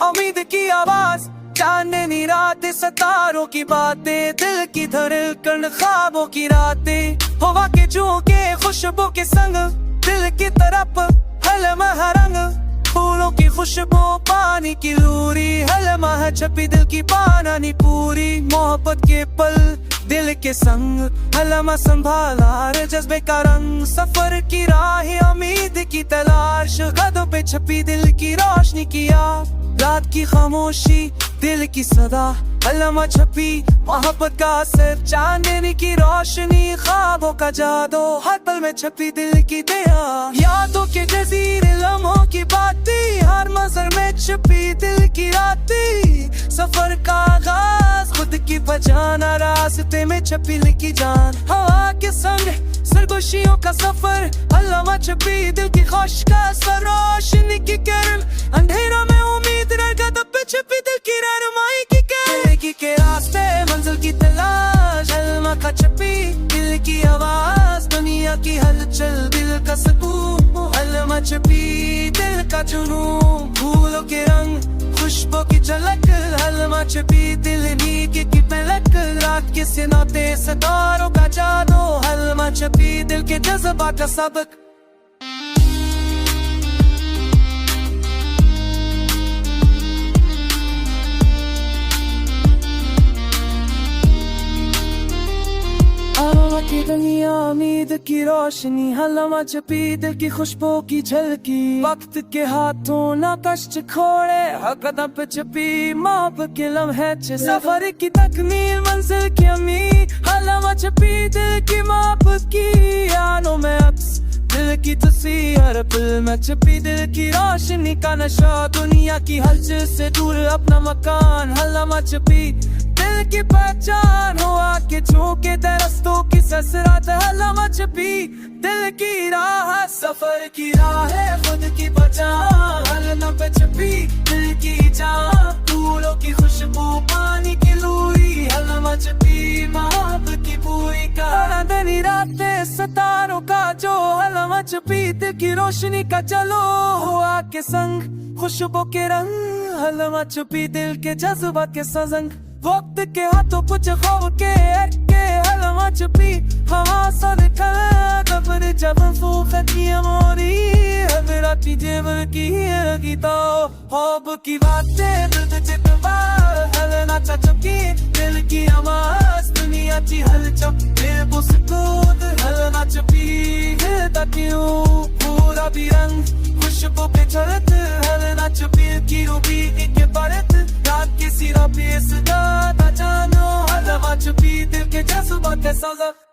उम्मीद की आवाज, चांदनी रात, सितारों की बातें, दिल की धड़कन, ख्वाबों की रातें, हवा के झोंके, खुशबू के संग, दिल की तरफ हलमा रंग, फूलों की खुशबू, पानी की लूरी, हलमा है छपी दिल की पानी पूरी, मोहब्बत के पल दिल के संग, हलमा संभाला रे जज्बे का रंग, सफर की राह, उम्मीद की तलाश, कदों पे छपी दिल की रोशनी की आग, रात की खामोशी, दिल की सदा, हलमा छपी मोहब्बत का असर, चांदनी की रोशनी, ख्वाबों का जादू, हर पल में छपी दिल की दया, यादों के जजीरे, लम्हों की बातें, हर मंजर में छपी दिल की रातें, सफर का आगाज, खुद की पहचाना, रास्ते में छपी लिखी जान, हवा के संग सरगोशियों का सफर, हलमा छपी दिल की ख्वाहिश का असर, रोशनी की किरण, अंधेरा में उम्मीद, कदम पे छपी दिल की रहनुमाई की जिंदगी के रास्ते, मंजिल की तलाश, हलमा का छपी दिल की आवाज, दुनिया की हलचल, दिल का सुकून, हलमा छपी दिल का जुनून, फूलों के रंग, खुशबू की झलक, हलमा छपी दिल नीक की पलक, रात के सिनाते, सितारों का जादू, हलमा छपी दिल के जज्बा का सबक। की दुनिया, उम्मीद की रोशनी, हलमा छपी दिल की खुशबू की झलकी, वक्त के हाथों ना कष्ट खोड़े, हर कदम पे छपी मोहब्बत के लम्हे, सफर की तकमील, मंजिल की उम्मीद, हलमा छपी दिल की मोहब्बत की यादों में अक्स, दिल की तस्वीर, हर पल में छपी दिल की रोशनी का नशा, दुनिया की हलचल से दूर अपना मकान, हलमा छपी दिल की पहचान, हो आके झोंके दरख्तों की ससरात, हलमा छपी दिल की राह, सफर की राह है खुद की पहचान, हलमा पे छपी दिल की जान, फूलों की खुशबू, पानी की लूरी, हलमा छपी मोहब्बत की पूरी कहानी, चांदनी रातें, सितारों का जो, हलमा छपी दिल की रोशनी का चलो, हुआ के संग खुशबू के रंग, हलमा छपी दिल के जज्बात के सजंग, वक्त के हाथों कुछ खौफ के अटके, हलमा छपी हवा सा निकल, कब्र जब फूफती मोरी, हजराती जेवर की गीता, हौब की बातें, दर्द चितवा, हलमा छपी दिल की आवाज, दुनिया की हलचल, बेबुसकूत, हलमा छपी हिलता क्यों पूरा भी रंग, खुशबू पे झलक, हलमा छपी की रूबी के परत, रात की सिरा पे सदा जानो, हलमा छपी दिल के जज्बा के सजग।